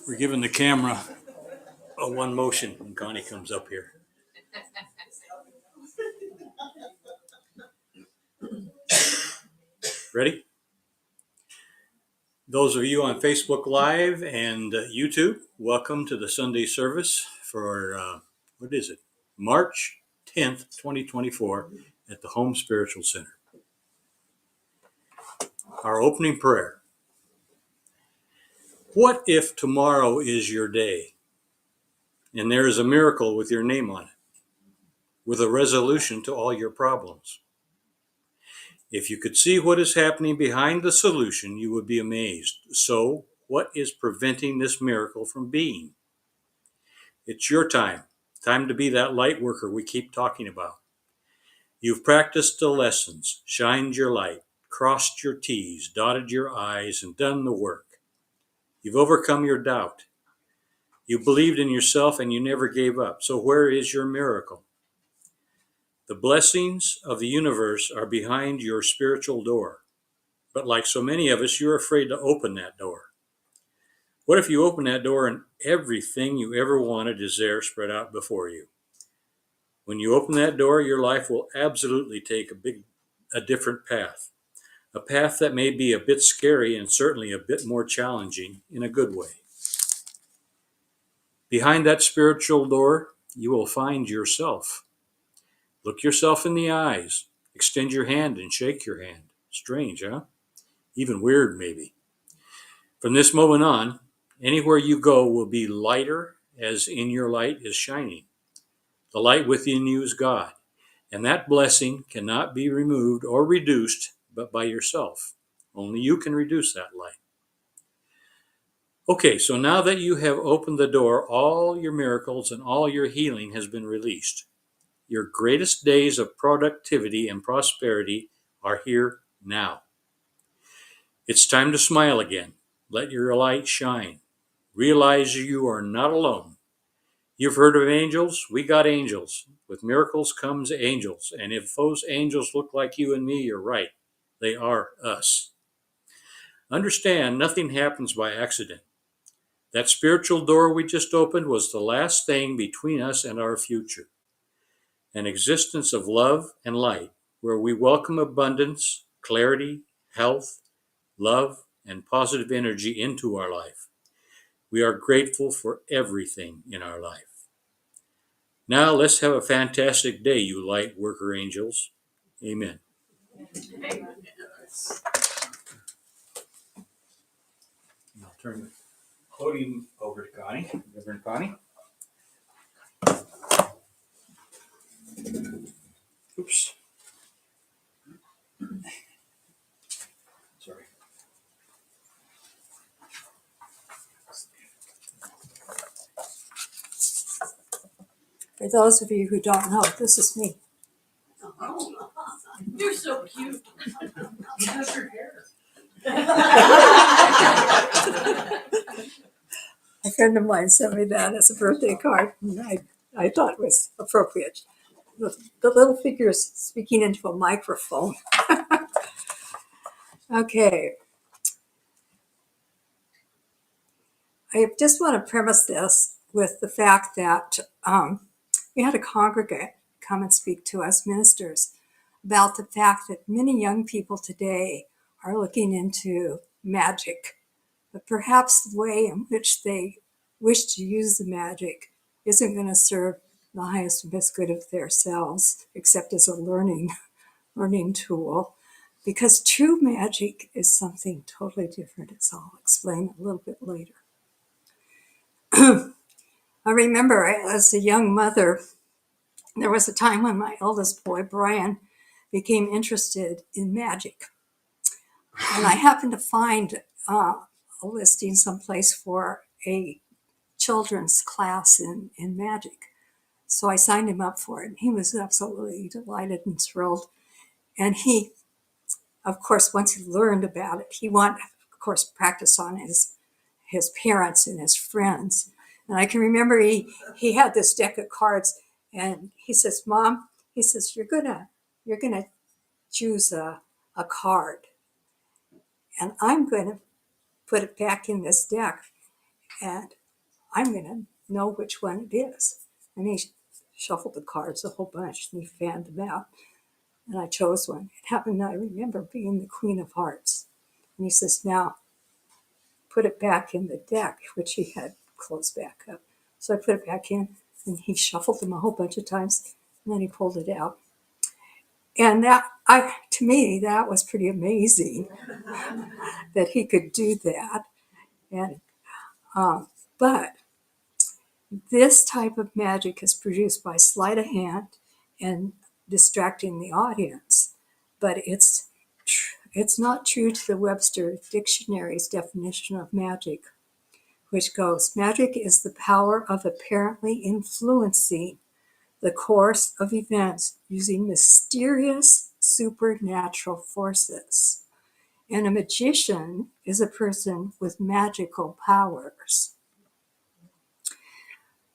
We're giving the camera a one motion when Connie comes up here. Ready? Those of you on Facebook Live and YouTube, welcome to the Sunday service for, what is it? March 10th, 2024 at the Home Spiritual Center. Our opening prayer. What if tomorrow is your day and there is a miracle with your name on it, with a resolution to all your problems? If you could see what is happening behind the solution, you would be amazed. So, what is preventing this miracle from being? It's your time to be that light worker we keep talking about. You've practiced the lessons, shined your light, crossed your T's, dotted your I's, and done the work. You've overcome your doubt. You believed in yourself and you never gave up. So where is your miracle? The blessings of the universe are behind your spiritual door. But like so many of us, you're afraid to open that door. What if you open that door and everything you ever wanted is there spread out before you? When you open that door, your life will absolutely take a different path. A path that may be a bit scary and certainly a bit more challenging in a good way. Behind that spiritual door, you will find yourself. Look yourself in the eyes. Extend your hand and shake your hand. Strange, huh? Even weird, maybe. From this moment on, anywhere you go will be lighter as in your light is shining. The light within you is God, and that blessing cannot be removed or reduced but by yourself. Only you can reduce that light. Okay, so now that you have opened the door, all your miracles and all your healing has been released. Your greatest days of productivity and prosperity are here now. It's time to smile again. Let your light shine. Realize you are not alone. You've heard of angels? We got angels. With miracles comes angels. And if those angels look like you and me, you're right. They are us. Understand, nothing happens by accident. That spiritual door we just opened was the last thing between us and our future. An existence of love and light, where we welcome abundance, clarity, health, love, and positive energy into our life. We are grateful for everything in our life. Now let's have a fantastic day, you light worker angels. Amen. I'll turn the podium over to Connie, Reverend Connie. Oops. Sorry. For those of you who don't know, this is me. Oh, you're so cute. How's your hair? A friend of mine sent me that as a birthday card, and I thought it was appropriate. The little figure is speaking into a microphone. Okay. I just want to premise this with the fact that we had a congregant come and speak to us ministers about the fact that many young people today are looking into magic, but perhaps the way in which they wish to use the magic isn't going to serve the highest and best good of themselves, except as a learning tool, because true magic is something totally different, as I'll explain a little bit later. I remember as a young mother, there was a time when my eldest boy, Brian, became interested in magic. And I happened to find a listing someplace for a children's class in magic. So I signed him up for it. And he was absolutely delighted and thrilled. And he, of course, once he learned about it, he wanted, of course, practice on his parents and his friends. And I can remember he had this deck of cards, and he says, "Mom," he says, you're gonna choose a card, and I'm going to put it back in this deck, and I'm going to know which one it is. And he shuffled the cards a whole bunch and he fanned them out. And I chose one. It happened, I remember, being the Queen of Hearts. And he says, now put it back in the deck, which he had closed back up. So I put it back in, and he shuffled them a whole bunch of times, and then he pulled it out. And to me, that was pretty amazing that he could do that. And but this type of magic is produced by sleight of hand and distracting the audience. But it's not true to the Webster Dictionary's definition of magic, which goes, magic is the power of apparently influencing the course of events using mysterious supernatural forces. And a magician is a person with magical powers.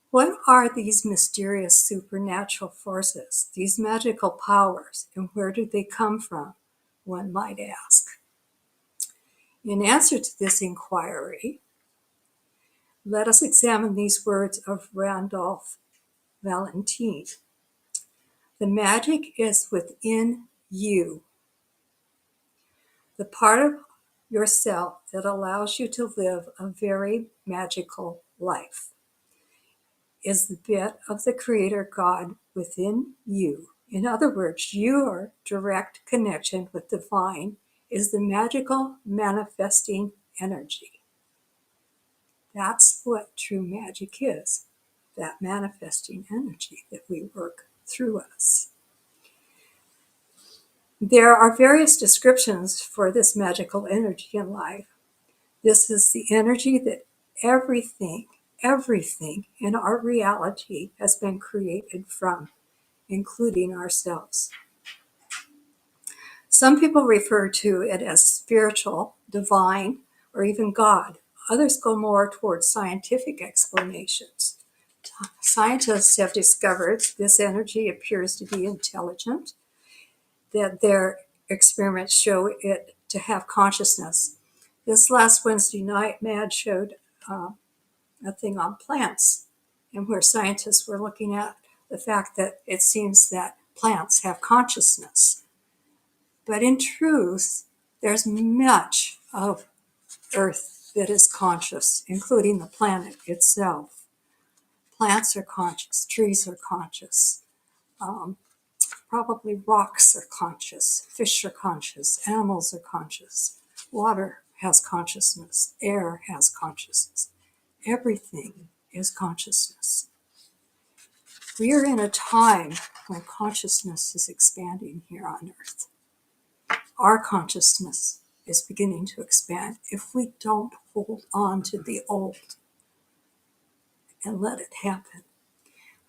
What are these mysterious supernatural forces, these magical powers, and where do they come from, one might ask? In answer to this inquiry, let us examine these words of Randolph Valentine. The magic is within you, the part of yourself that allows you to live a very magical life is the bit of the Creator God within you. In other words, your direct connection with divine is the magical manifesting energy. That's what true magic is, that manifesting energy that we work through us. There are various descriptions for this magical energy in life. This is the energy that everything in our reality has been created from, including ourselves. Some people refer to it as spiritual, divine, or even God. Others go more towards scientific explanations. Scientists have discovered this energy appears to be intelligent, that their experiments show it to have consciousness. This last Wednesday night, MAD showed a thing on plants, and where scientists were looking at the fact that it seems that plants have consciousness. But in truth, there's much of Earth that is conscious, including the planet itself. Plants are conscious, trees are conscious, probably rocks are conscious, fish are conscious, animals are conscious, water has consciousness, air has consciousness. Everything is consciousness. We are in a time when consciousness is expanding here on Earth. Our consciousness is beginning to expand if we don't hold on to the old and let it happen.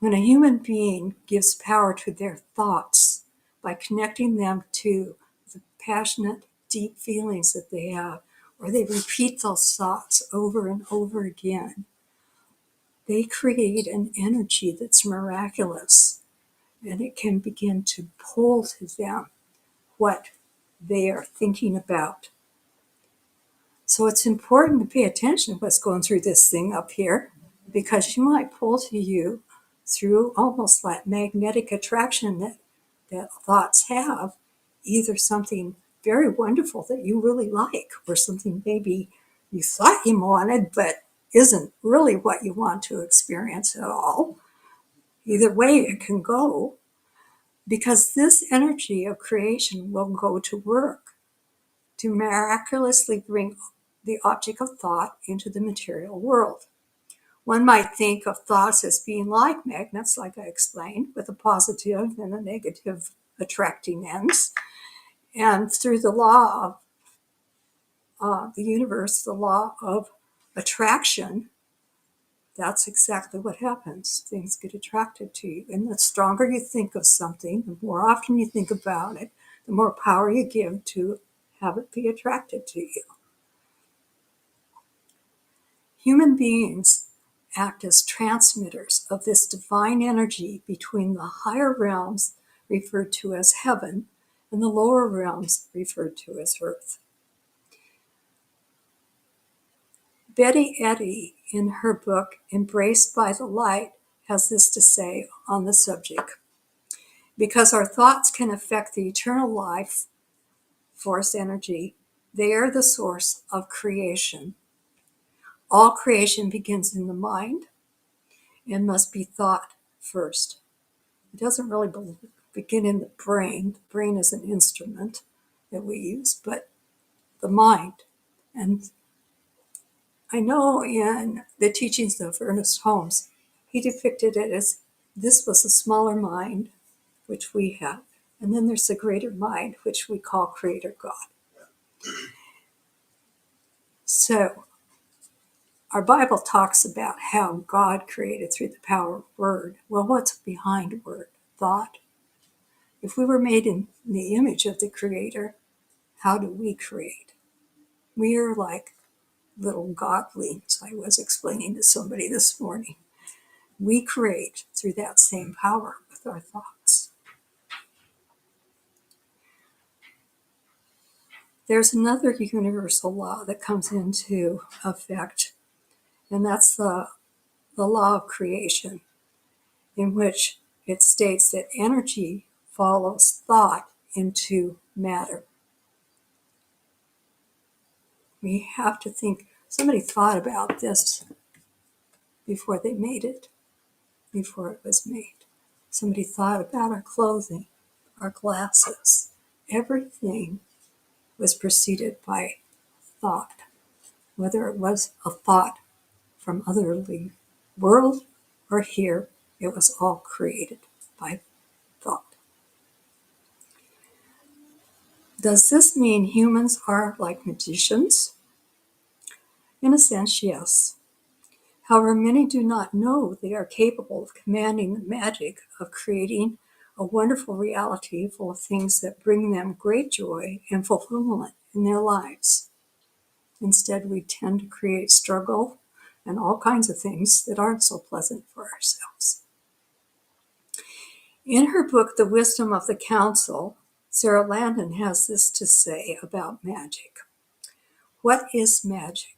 When a human being gives power to their thoughts by connecting them to the passionate, deep feelings that they have, or they repeat those thoughts over and over again, they create an energy that's miraculous, and it can begin to pull to them what they are thinking about. So it's important to pay attention to what's going through this thing up here, because you might pull to you through almost like magnetic attraction that thoughts have, either something very wonderful that you really like, or something maybe you thought you wanted but isn't really what you want to experience at all. Either way it can go, because this energy of creation will go to work to miraculously bring the object of thought into the material world. One might think of thoughts as being like magnets, like I explained, with a positive and a negative attracting ends. And through the law of the universe, the law of attraction, that's exactly what happens. Things get attracted to you. And the stronger you think of something, the more often you think about it, the more power you give to have it be attracted to you. Human beings act as transmitters of this divine energy between the higher realms, referred to as heaven, and the lower realms, referred to as earth. Betty Eddy in her book, Embraced by the Light, has this to say on the subject. Because our thoughts can affect the eternal life force energy, they are the source of creation. All creation begins in the mind and must be thought first. It doesn't really begin in the brain. The brain is an instrument that we use, but the mind. And I know in the teachings of Ernest Holmes, he depicted it as this was a smaller mind, which we have, and then there's the greater mind, which we call Creator God. So our Bible talks about how God created through the power of word. Well, what's behind word? Thought. If we were made in the image of the Creator, how do we create? We are like little godlings, I was explaining to somebody this morning. We create through that same power with our thoughts. There's another universal law that comes into effect, and that's the law of creation, in which it states that energy follows thought into matter. We have to think, somebody thought about this before they made it, before it was made. Somebody thought about our clothing, our glasses. Everything was preceded by thought, whether it was a thought from otherly world or here, it was all created by thought. Does this mean humans are like magicians? In a sense, yes. However, many do not know they are capable of commanding the magic of creating a wonderful reality full of things that bring them great joy and fulfillment in their lives. Instead, we tend to create struggle and all kinds of things that aren't so pleasant for ourselves. In her book, The Wisdom of the Council, Sarah Landon has this to say about magic. What is magic?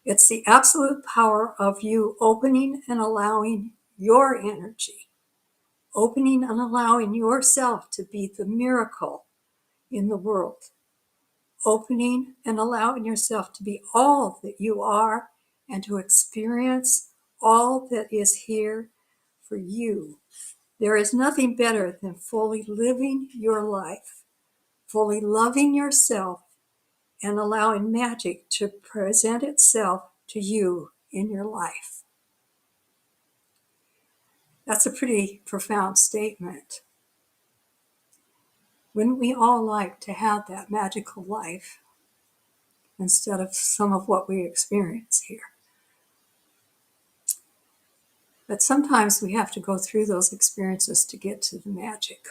It's the absolute power of you opening and allowing your energy, opening and allowing yourself to be the miracle in the world, opening and allowing yourself to be all that you are and to experience all that is here for you. There is nothing better than fully living your life, fully loving yourself, and allowing magic to present itself to you in your life. That's a pretty profound statement. Wouldn't we all like to have that magical life instead of some of what we experience here? But sometimes we have to go through those experiences to get to the magic.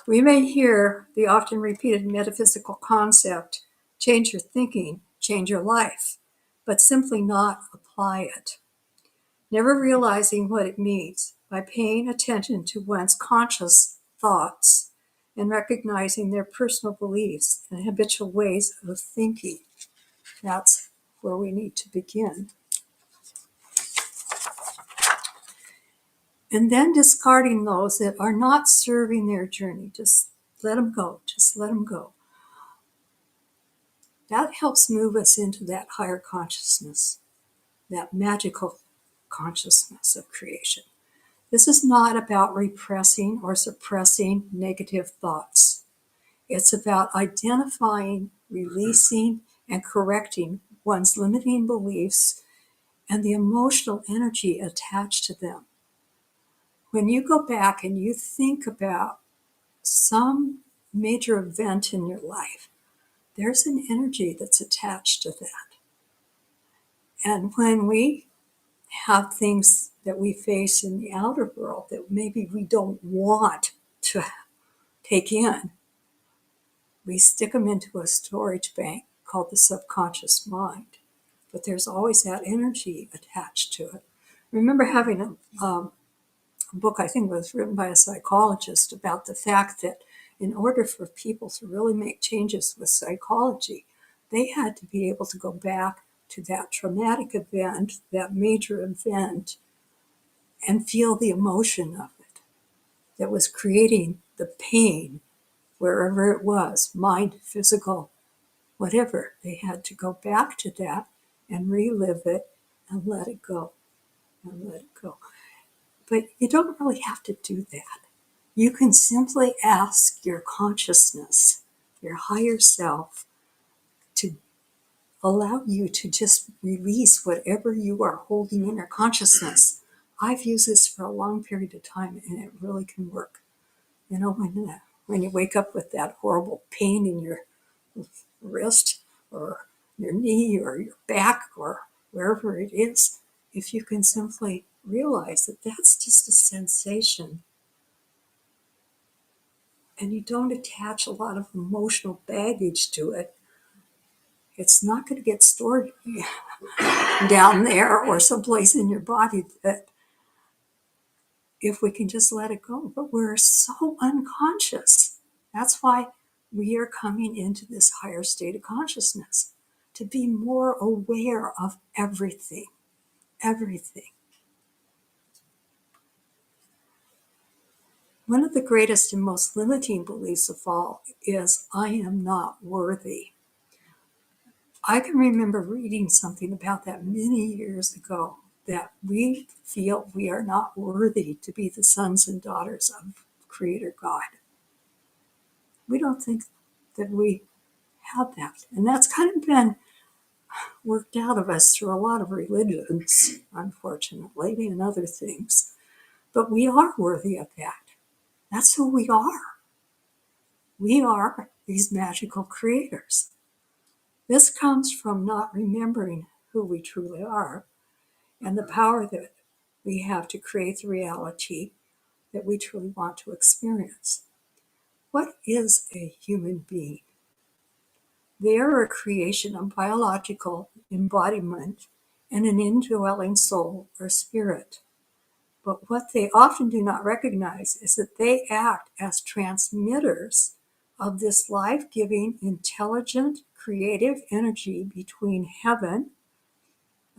We may hear the often repeated metaphysical concept, change your thinking, change your life, but simply not apply it. Never realizing what it means by paying attention to one's conscious thoughts and recognizing their personal beliefs and habitual ways of thinking. That's where we need to begin. And then discarding those that are not serving their journey. Just let them go. Just let them go. That helps move us into that higher consciousness, that magical consciousness of creation. This is not about repressing or suppressing negative thoughts. It's about identifying, releasing, and correcting one's limiting beliefs and the emotional energy attached to them. When you go back and you think about some major event in your life, there's an energy that's attached to that. And when we have things that we face in the outer world that maybe we don't want to take in, we stick them into a storage bank called the subconscious mind. But there's always that energy attached to it. I remember having a book, I think it was written by a psychologist, about the fact that in order for people to really make changes with psychology, they had to be able to go back to that traumatic event, that major event, and feel the emotion of it that was creating the pain wherever it was, mind, physical, whatever. They had to go back to that and relive it and let it go and let it go. But you don't really have to do that. You can simply ask your consciousness, your higher self, to allow you to just release whatever you are holding in your consciousness. I've used this for a long period of time, and it really can work. You know, when you wake up with that horrible pain in your wrist or your knee or your back or wherever it is, if you can simply realize that that's just a sensation and you don't attach a lot of emotional baggage to it, it's not going to get stored down there or someplace in your body that if we can just let it go. But we're so unconscious. That's why we are coming into this higher state of consciousness, to be more aware of everything, everything. One of the greatest and most limiting beliefs of all is, I am not worthy. I can remember reading something about that many years ago, that we feel we are not worthy to be the sons and daughters of Creator God. We don't think that we have that. And that's kind of been worked out of us through a lot of religions, unfortunately, and other things. But we are worthy of that. That's who we are. We are these magical creators. This comes from not remembering who we truly are and the power that we have to create the reality that we truly want to experience. What is a human being? They are a creation of biological embodiment and an indwelling soul or spirit. But what they often do not recognize is that they act as transmitters of this life-giving, intelligent, creative energy between heaven,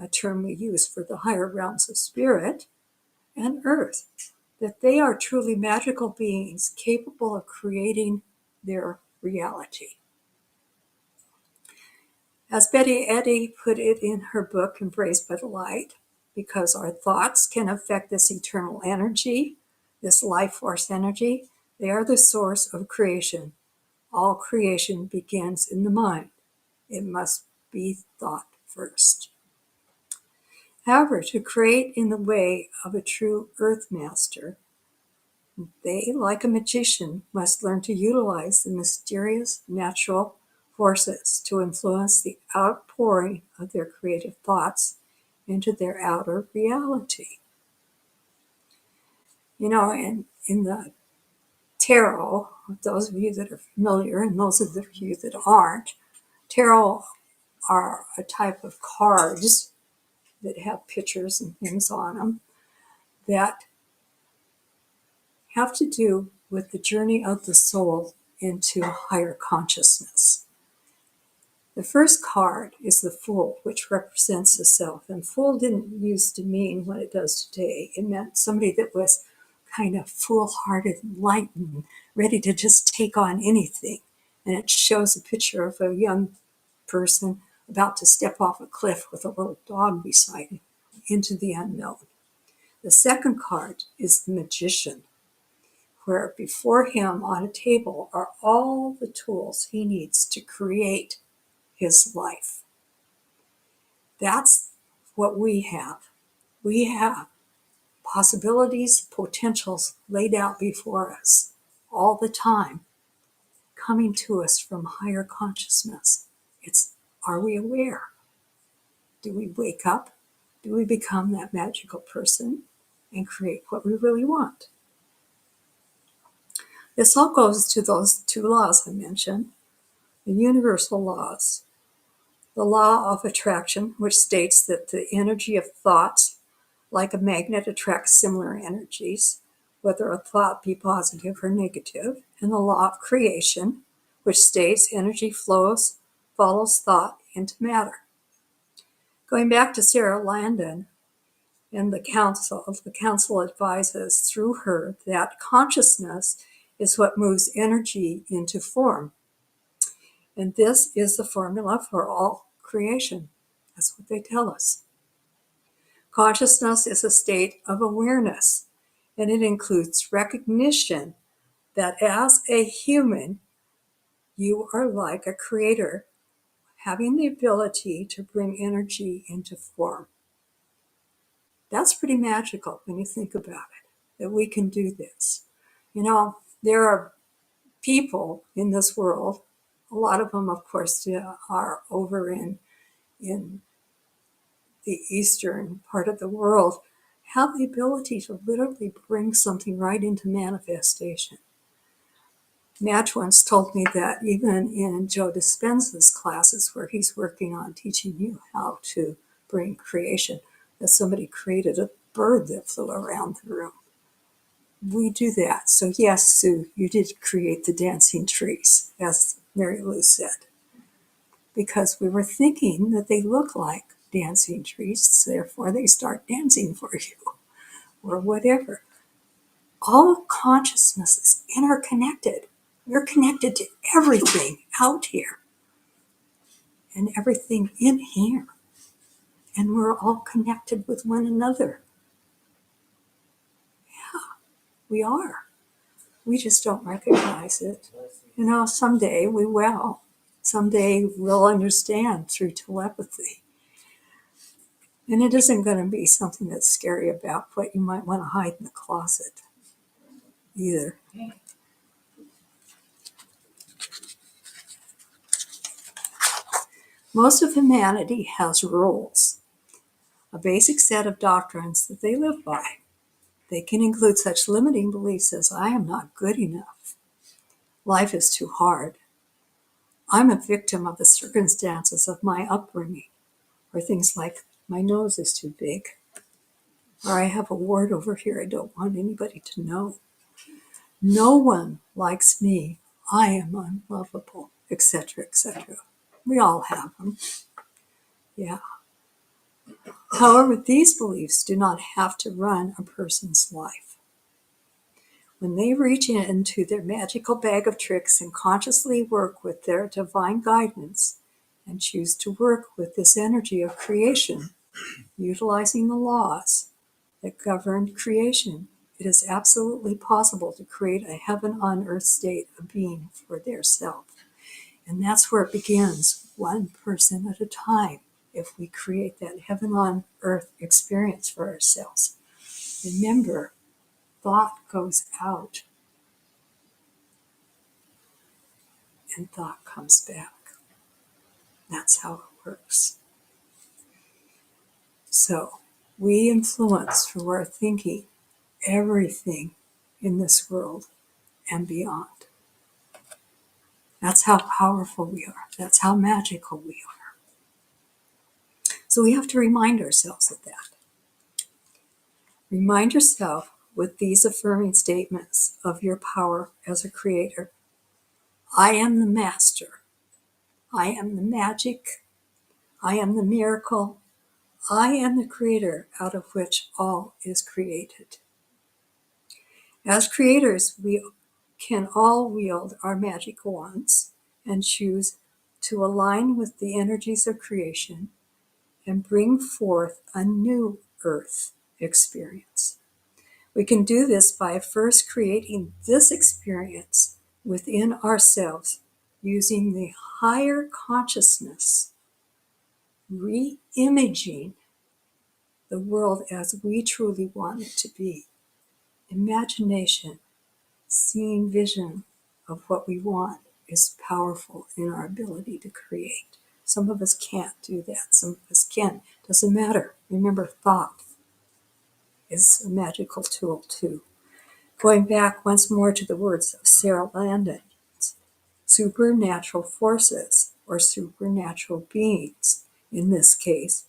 a term we use for the higher realms of spirit, and earth. That they are truly magical beings capable of creating their reality. As Betty Eddy put it in her book, Embraced by the Light, because our thoughts can affect this eternal energy, this life force energy, they are the source of creation. All creation begins in the mind. It must be thought first. However, to create in the way of a true earth master, they, like a magician, must learn to utilize the mysterious natural forces to influence the outpouring of their creative thoughts into their outer reality. You know, in the tarot, those of you that are familiar and those of you that aren't, tarot are a type of cards that have pictures and things on them that have to do with the journey of the soul into higher consciousness. The first card is the Fool, which represents the self. And Fool didn't used to mean what it does today. It meant somebody that was kind of foolhardy and light and ready to just take on anything. And it shows a picture of a young person about to step off a cliff with a little dog beside him into the unknown. The second card is the Magician, where before him on a table are all the tools he needs to create his life. That's what we have. We have possibilities, potentials laid out before us all the time, coming to us from higher consciousness. It's, are we aware? Do we wake up? Do we become that magical person and create what we really want? This all goes to those two laws I mentioned, the universal laws. The law of attraction, which states that the energy of thoughts, like a magnet, attracts similar energies, whether a thought be positive or negative. And the law of creation, which states energy follows thought into matter. Going back to Sarah Landon and the council advises through her that consciousness is what moves energy into form. And this is the formula for all creation. That's what they tell us. Consciousness is a state of awareness, and it includes recognition that as a human, you are like a creator, having the ability to bring energy into form. That's pretty magical when you think about it, that we can do this. You know, there are people in this world, a lot of them, of course, are over in the eastern part of the world, have the ability to literally bring something right into manifestation. Madge once told me that even in Joe Dispenza's classes, where he's working on teaching you how to bring creation, that somebody created a bird that flew around the room. We do that. So yes, Sue, you did create the dancing trees, as Mary Lou said, because we were thinking that they look like dancing trees, so therefore they start dancing for you, or whatever. All of consciousness is interconnected. We're connected to everything out here and everything in here. And we're all connected with one another. Yeah, we are. We just don't recognize it. You know, someday we will. Someday we'll understand through telepathy. And it isn't going to be something that's scary about what you might want to hide in the closet either. Most of humanity has rules, a basic set of doctrines that they live by. They can include such limiting beliefs as I am not good enough, life is too hard, I'm a victim of the circumstances of my upbringing, or things like my nose is too big, or I have a wart over here I don't want anybody to know. No one likes me, I am unlovable, etc., etc. We all have them. Yeah. However, these beliefs do not have to run a person's life. When they reach into their magical bag of tricks and consciously work with their divine guidance and choose to work with this energy of creation, utilizing the laws that govern creation, it is absolutely possible to create a heaven on earth state of being for their self. And that's where it begins, one person at a time, if we create that heaven on earth experience for ourselves. Remember, thought goes out and thought comes back. That's how it works. So we influence through our thinking everything in this world and beyond. That's how powerful we are. That's how magical we are. So we have to remind ourselves of that. Remind yourself with these affirming statements of your power as a creator. I am the master. I am the magic. I am the miracle. I am the creator out of which all is created. As creators, we can all wield our magic wands and choose to align with the energies of creation and bring forth a new earth experience. We can do this by first creating this experience within ourselves using the higher consciousness, re-imaging the world as we truly want it to be. Imagination, seeing vision of what we want is powerful in our ability to create. Some of us can't do that. Some of us can. Doesn't matter. Remember, thought is a magical tool too. Going back once more to the words of Sarah Landon, supernatural forces or supernatural beings, in this case,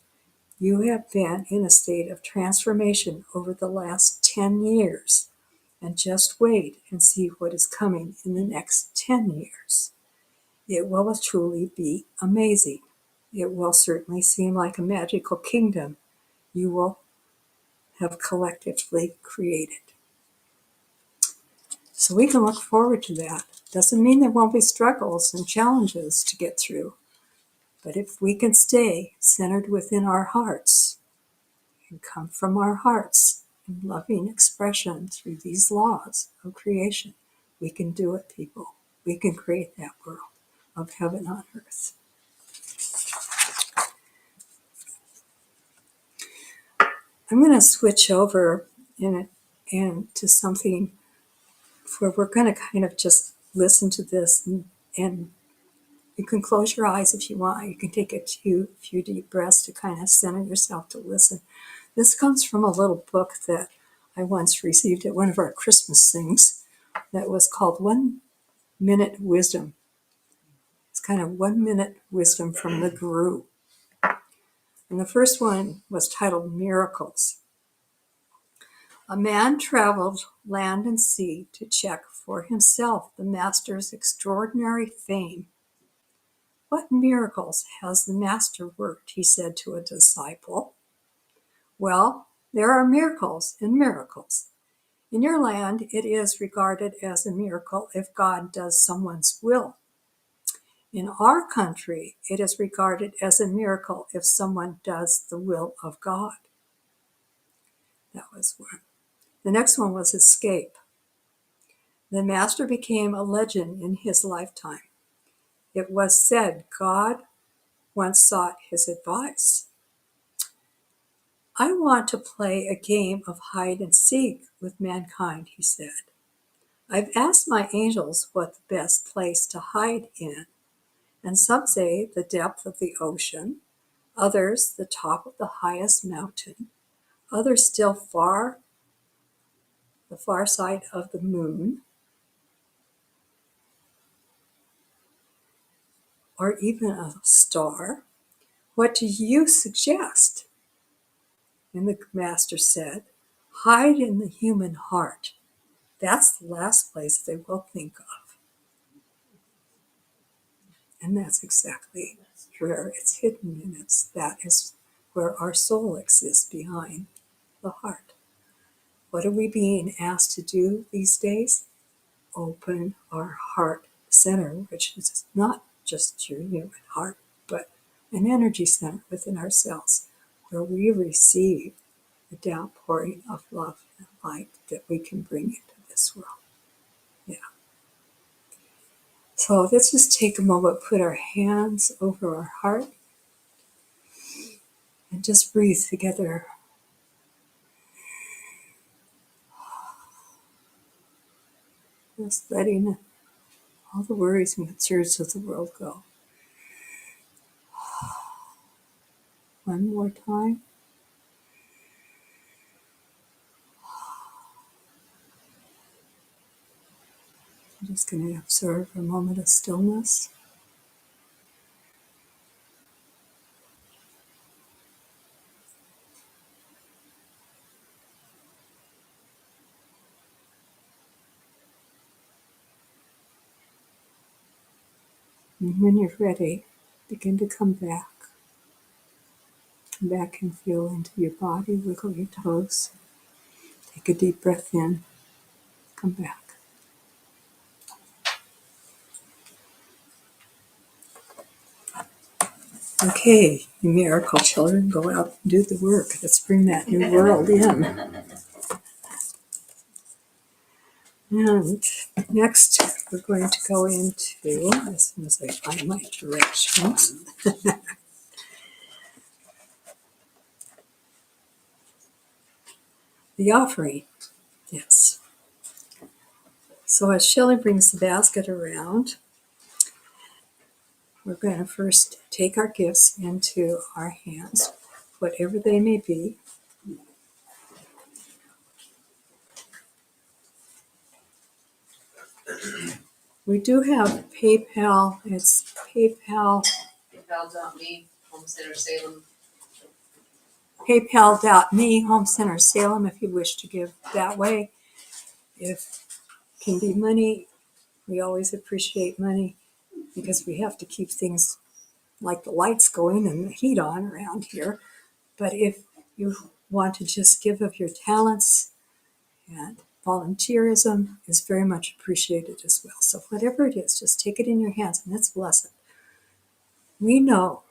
you have been in a state of transformation over the last 10 years. And just wait and see what is coming in the next 10 years. It will truly be amazing. it will certainly seem like a magical kingdom you will have collectively created. So we can look forward to that. Doesn't mean there won't be struggles and challenges to get through. But if we can stay centered within our hearts and come from our hearts in loving expression through these laws of creation, we can do it, people. We can create that world of heaven on earth. I'm going to switch over and to something where we're going to kind of just listen to this, and you can close your eyes if you want. You can take a few deep breaths to kind of center yourself to listen. This comes from a little book that I once received at one of our Christmas things that was called 1 Minute Wisdom. It's kind of 1 minute wisdom from the Guru. And the first one was titled Miracles. A man traveled land and sea to check for himself the master's extraordinary fame. What miracles has the master worked, he said to a disciple. Well, there are miracles and miracles. In your land, it is regarded as a miracle if God does someone's will. In our country, it is regarded as a miracle if someone does the will of God. That was one. The next one was escape. The master became a legend in his lifetime. It was said God once sought his advice. I want to play a game of hide and seek with mankind, he said. I've asked my angels what the best place to hide in, and some say the depth of the ocean, others the top of the highest mountain, others still the far side of the moon, or even a star. What do you suggest? And the master said, hide in the human heart. That's the last place they will think of. And that's exactly where it's hidden, and that is where our soul exists, behind the heart. What are we being asked to do these days? Open our heart center, which is not just your human heart, but an energy center within ourselves, where we receive the downpouring of love and light that we can bring into this world. Yeah. So let's just take a moment, put our hands over our heart, and just breathe together. Just letting all the worries and concerns of the world go. One more time. I'm just going to observe a moment of stillness. And when you're ready, begin to come back. Come back and feel into your body, wiggle your toes. Take a deep breath in. Come back. Okay, you miracle children, go out and do the work. Let's bring that new world in. And next, we're going to go into, as soon as I find my directions, the offering. Yes. So as Shelley brings the basket around, we're going to first take our gifts into our hands, whatever they may be. We do have PayPal. It's PayPal. PayPal.me, Home Center Salem. PayPal.me, Home Center Salem, if you wish to give that way. If it can be money, we always appreciate money because we have to keep things like the lights going and the heat on around here. But if you want to just give of your talents, and volunteerism is very much appreciated as well. So whatever it is, just take it in your hands and let's bless it. We know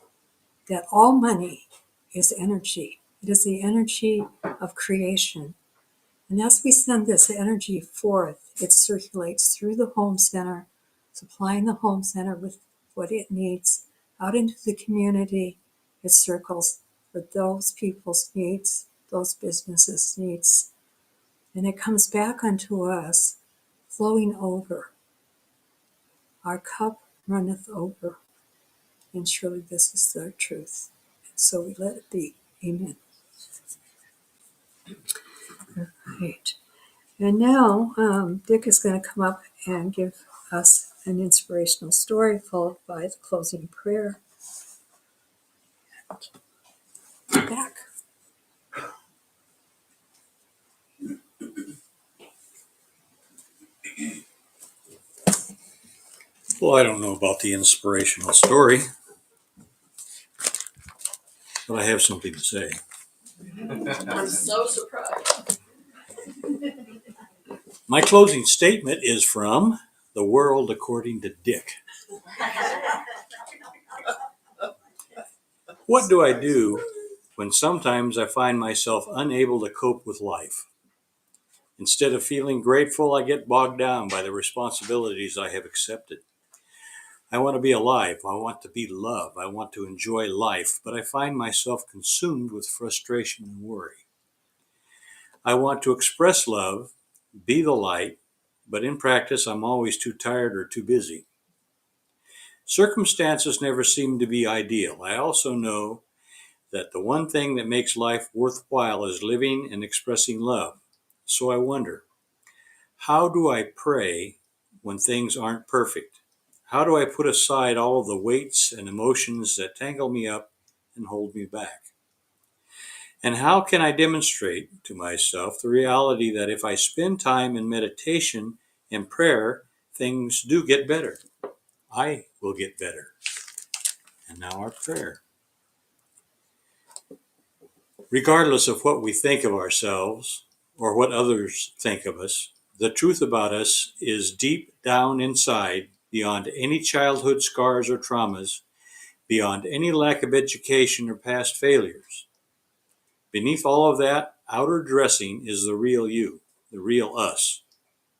that all money is energy. It is the energy of creation. And as we send this energy forth, it circulates through the home center, supplying the home center with what it needs out into the community. It circles for those people's needs, those businesses' needs. And it comes back unto us, flowing over. Our cup runneth over. And surely this is the truth. And so we let it be. Amen. Right. And now Dick is going to come up and give us an inspirational story, followed by the closing prayer. Back. Well, I don't know about the inspirational story, but I have something to say. I'm so surprised. My closing statement is from The World According to Dick. What do I do when sometimes I find myself unable to cope with life? Instead of feeling grateful, I get bogged down by the responsibilities I have accepted. I want to be alive. I want to be loved. I want to enjoy life, but I find myself consumed with frustration and worry. I want to express love, be the light, but in practice, I'm always too tired or too busy. Circumstances never seem to be ideal. I also know that the one thing that makes life worthwhile is living and expressing love. So I wonder, how do I pray when things aren't perfect? How do I put aside all of the weights and emotions that tangle me up and hold me back? And how can I demonstrate to myself the reality that if I spend time in meditation and prayer, things do get better? I will get better. And now our prayer. Regardless of what we think of ourselves or what others think of us, the truth about us is deep down inside, beyond any childhood scars or traumas, beyond any lack of education or past failures. Beneath all of that outer dressing is the real you, the real us.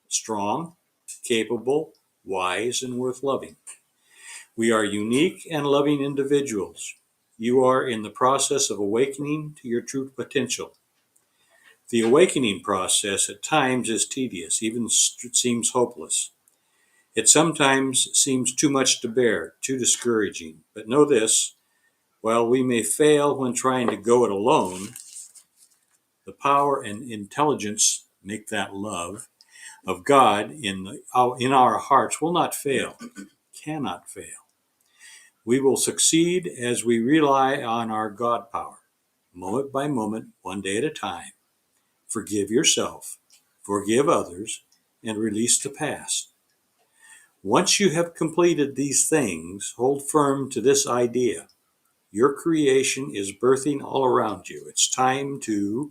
Strong, capable, wise, and worth loving. We are unique and loving individuals. You are in the process of awakening to your true potential. The awakening process at times is tedious, even seems hopeless. It sometimes seems too much to bear, too discouraging. But know this, while we may fail when trying to go it alone, the power and intelligence, make that love, of God in our hearts will not fail, cannot fail. We will succeed as we rely on our God power, moment by moment, one day at a time. Forgive yourself, forgive others, and release the past. Once you have completed these things, hold firm to this idea. Your creation is birthing all around you. It's time to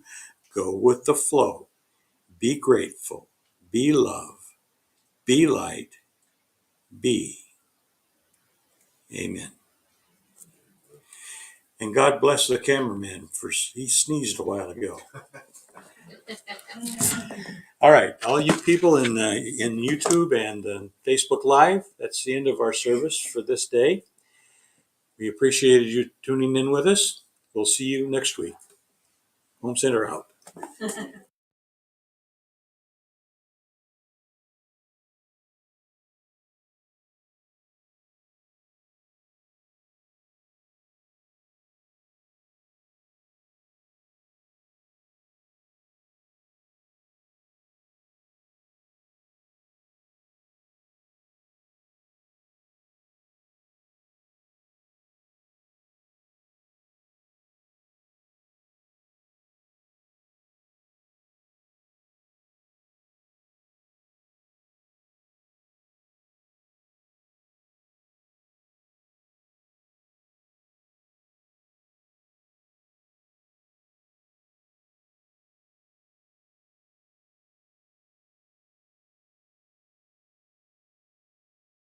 go with the flow. Be grateful. Be love. Be light. Be. Amen. And God bless the cameraman for he sneezed a while ago. All right, all you people in YouTube and Facebook Live, that's the end of our service for this day. We appreciated you tuning in with us. We'll see you next week. Home Center out.